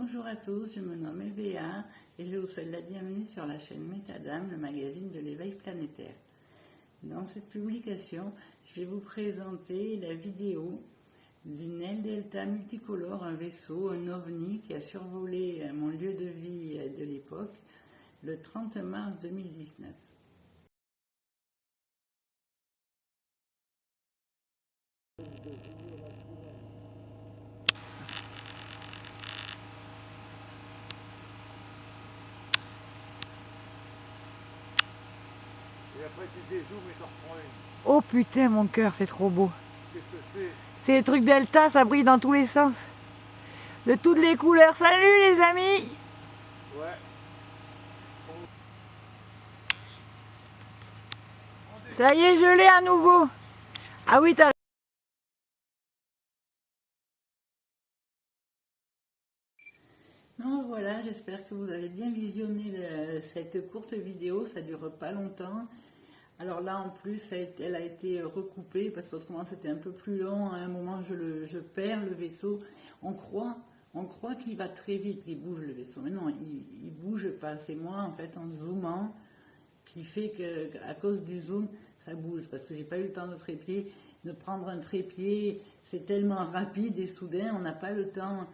Bonjour à tous, je me nomme Eva et je vous souhaite la bienvenue sur la chaîne Métadame, le magazine de l'éveil planétaire. Dans cette publication, je vais vous présenter la vidéo d'une aile delta multicolore, un vaisseau, un ovni qui a survolé mon lieu de vie de l'époque le 30 mars 2019. Et après tu dézoomes et t'en reprends une. Oh putain, mon cœur, c'est trop beau. Qu'est-ce que c'est? C'est les trucs Delta, ça brille dans tous les sens. De toutes les couleurs. Salut les amis! Ouais. Ça y est, je l'ai à nouveau. Ah oui, t'as... Non, voilà, j'espère que vous avez bien visionné cette courte vidéo, ça dure pas longtemps. Alors là, en plus, elle a été recoupée parce qu'en ce moment c'était un peu plus long. À un moment, je perds le vaisseau. On croit qu'il va très vite, qu'il bouge le vaisseau. Mais non, il bouge pas. C'est moi, en fait, en zoomant, qui fait qu'à cause du zoom, ça bouge. Parce que j'ai pas eu le temps de trépied. De prendre un trépied, c'est tellement rapide et soudain, on n'a pas le temps.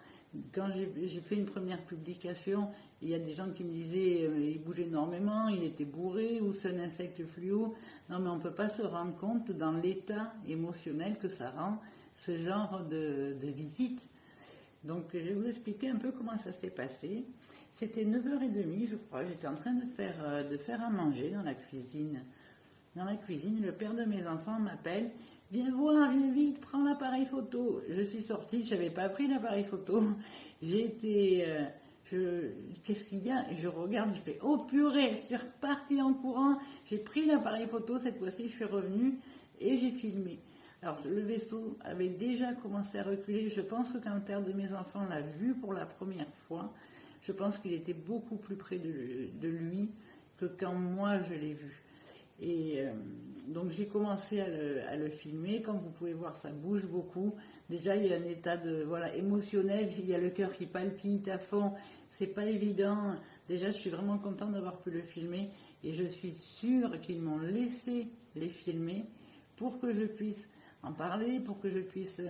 Quand j'ai fait une première publication, il y a des gens qui me disaient il bouge énormément, il était bourré ou c'est un insecte fluo. Non, mais on ne peut pas se rendre compte dans l'état émotionnel que ça rend ce genre de visite. Donc je vais vous expliquer un peu comment ça s'est passé. C'était 9h30, je crois, j'étais en train de faire à manger dans la cuisine. Dans la cuisine, le père de mes enfants m'appelle. Viens voir, viens vite, prends l'appareil photo. Je suis sortie, je n'avais pas pris l'appareil photo. J'ai été... qu'est-ce qu'il y a? Je regarde, je fais oh purée, je suis repartie en courant. J'ai pris l'appareil photo, cette fois-ci je suis revenue et j'ai filmé. Alors le vaisseau avait déjà commencé à reculer. Je pense que quand le père de mes enfants l'a vu pour la première fois, je pense qu'il était beaucoup plus près de lui que quand moi je l'ai vu. Et donc j'ai commencé à le filmer. Comme vous pouvez voir, ça bouge beaucoup. Déjà, il y a un état de émotionnel. Il y a le cœur qui palpite à fond. C'est pas évident. Déjà, je suis vraiment contente d'avoir pu le filmer. Et je suis sûre qu'ils m'ont laissé les filmer pour que je puisse en parler, pour que je puisse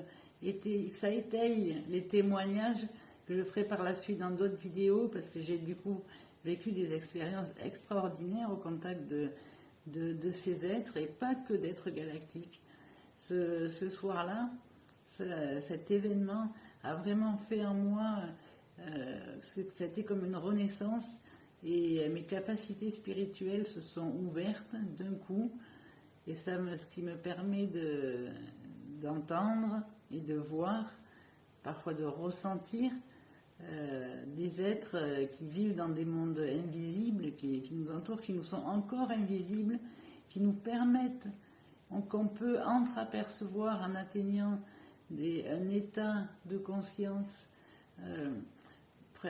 que ça étaye les témoignages que je ferai par la suite dans d'autres vidéos, parce que j'ai du coup vécu des expériences extraordinaires au contact de ces êtres, et pas que d'êtres galactiques. Ce soir-là, cet événement a vraiment fait en moi, c'était comme une renaissance, et mes capacités spirituelles se sont ouvertes d'un coup, et ce qui me permet d'entendre et de voir, parfois de ressentir, des êtres qui vivent dans des mondes invisibles, qui nous entourent, qui nous sont encore invisibles, qui nous permettent, qu'on peut entreapercevoir en atteignant un état de conscience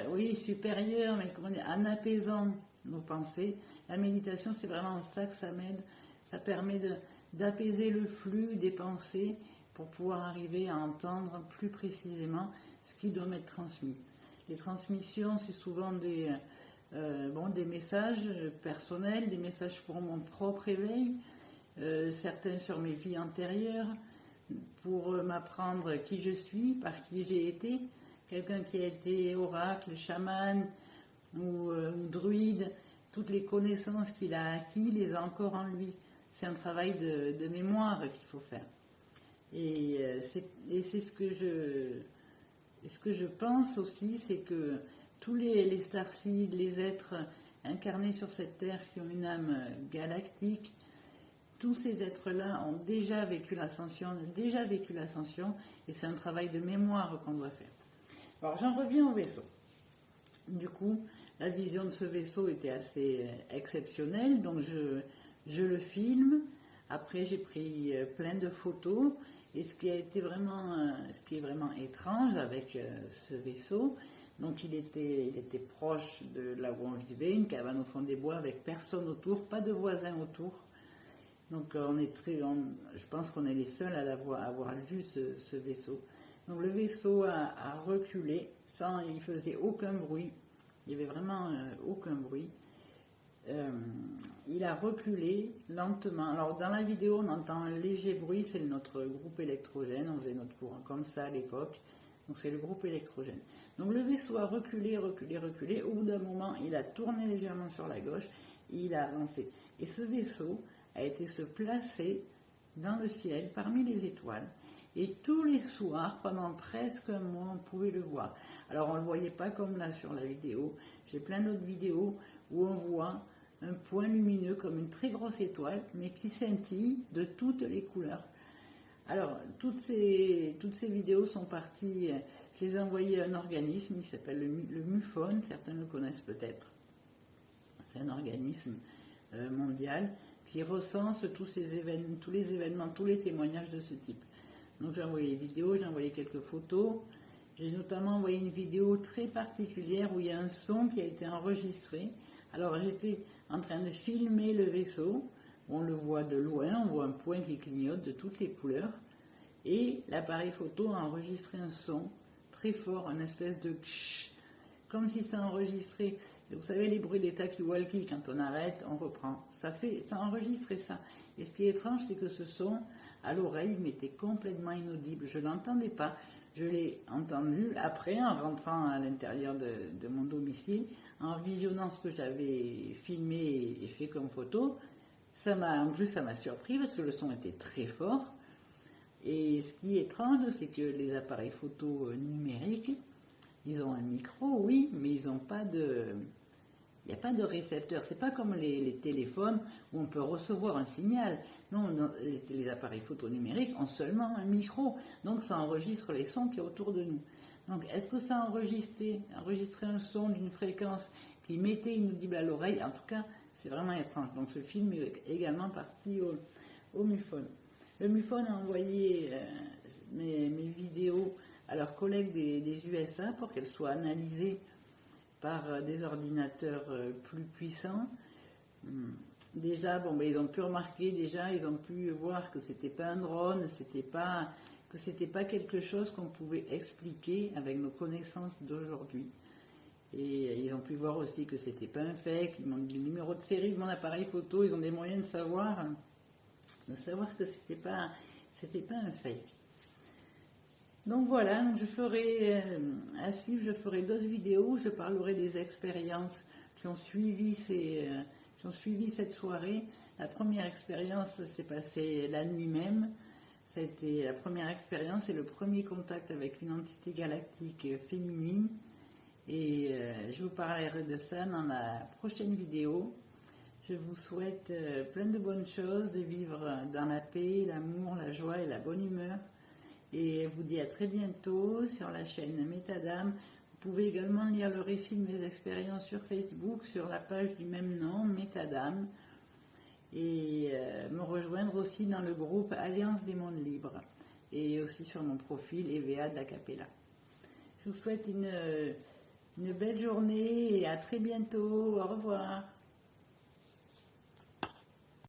oui, supérieur, mais comment dire, en apaisant nos pensées. La méditation, c'est vraiment ça que ça m'aide. Ça permet d'apaiser le flux des pensées pour pouvoir arriver à entendre plus précisément ce qui doit m'être transmis. Les transmissions, c'est souvent des messages personnels, des messages pour mon propre éveil, certains sur mes vies antérieures, pour m'apprendre qui je suis, par qui j'ai été. Quelqu'un qui a été oracle, chaman ou druide, toutes les connaissances qu'il a acquis, les a encore en lui. C'est un travail de mémoire qu'il faut faire. Et c'est ce que je pense aussi, c'est que tous les starseeds, les êtres incarnés sur cette terre qui ont une âme galactique, tous ces êtres-là ont déjà vécu l'ascension, et c'est un travail de mémoire qu'on doit faire. Alors j'en reviens au vaisseau. Du coup, la vision de ce vaisseau était assez exceptionnelle, donc je le filme. Après, j'ai pris plein de photos. Et ce qui est vraiment étrange avec ce vaisseau, donc il était proche de là où on vivait, une cabane au fond des bois avec personne autour, pas de voisins autour. Donc je pense qu'on est les seuls à avoir vu ce vaisseau. Donc le vaisseau a reculé il faisait aucun bruit, il n'y avait vraiment aucun bruit. Il a reculé lentement. Alors dans la vidéo on entend un léger bruit, c'est notre groupe électrogène, on faisait notre courant comme ça à l'époque, donc c'est le groupe électrogène. Donc le vaisseau a reculé, reculé, reculé, au bout d'un moment il a tourné légèrement sur la gauche, et il a avancé. Et ce vaisseau a été se placer dans le ciel parmi les étoiles. Et tous les soirs, pendant presque un mois, on pouvait le voir. Alors on ne le voyait pas comme là sur la vidéo, j'ai plein d'autres vidéos où on voit un point lumineux comme une très grosse étoile, mais qui scintille de toutes les couleurs. Alors, toutes ces vidéos sont parties, je les ai envoyées à un organisme qui s'appelle le MUFON, certains le connaissent peut-être. C'est un organisme mondial qui recense tous les événements, tous les témoignages de ce type. Donc j'ai envoyé des vidéos, j'ai envoyé quelques photos. J'ai notamment envoyé une vidéo très particulière où il y a un son qui a été enregistré. Alors j'étais en train de filmer le vaisseau, on le voit de loin, on voit un point qui clignote de toutes les couleurs, et l'appareil photo a enregistré un son très fort, une espèce de ksh, comme si ça enregistrait, vous savez les bruits des talkie-walkie, quand on arrête, on reprend, ça enregistrait ça. Et ce qui est étrange, c'est que ce son, à l'oreille, m'était complètement inaudible, je ne l'entendais pas. Je l'ai entendu après, en rentrant à l'intérieur de mon domicile, en visionnant ce que j'avais filmé et fait comme photo. En plus, ça m'a surpris parce que le son était très fort. Et ce qui est étrange, c'est que les appareils photo numériques, ils ont un micro, oui, mais ils n'ont pas de... Il n'y a pas de récepteur. C'est pas comme les téléphones où on peut recevoir un signal. Non, les appareils photo numériques ont seulement un micro. Donc ça enregistre les sons qui est autour de nous. Donc est-ce que ça a enregistré un son d'une fréquence qui m'était inaudible à l'oreille? En tout cas, c'est vraiment étrange. Donc ce film est également parti au MUFON. Le MUFON a envoyé mes vidéos à leurs collègues des USA pour qu'elles soient analysées par des ordinateurs plus puissants. Déjà, ils ont pu remarquer, ils ont pu voir que c'était pas un drone, que c'était pas quelque chose qu'on pouvait expliquer avec nos connaissances d'aujourd'hui. Et ils ont pu voir aussi que c'était pas un fake. Ils m'ont dit le numéro de série de mon appareil photo, ils ont des moyens de savoir que c'était pas un fake. Donc voilà, je ferai à suivre, je ferai d'autres vidéos où je parlerai des expériences qui ont suivi cette soirée. La première expérience s'est passée la nuit même. Ça a été la première expérience et le premier contact avec une entité galactique féminine. Et je vous parlerai de ça dans la prochaine vidéo. Je vous souhaite plein de bonnes choses, de vivre dans la paix, l'amour, la joie et la bonne humeur. Et je vous dis à très bientôt sur la chaîne Métadame. Vous pouvez également lire le récit de mes expériences sur Facebook, sur la page du même nom, Métadame. Et me rejoindre aussi dans le groupe Alliance des mondes libres. Et aussi sur mon profil EVA de la Capella. Je vous souhaite une belle journée et à très bientôt. Au revoir.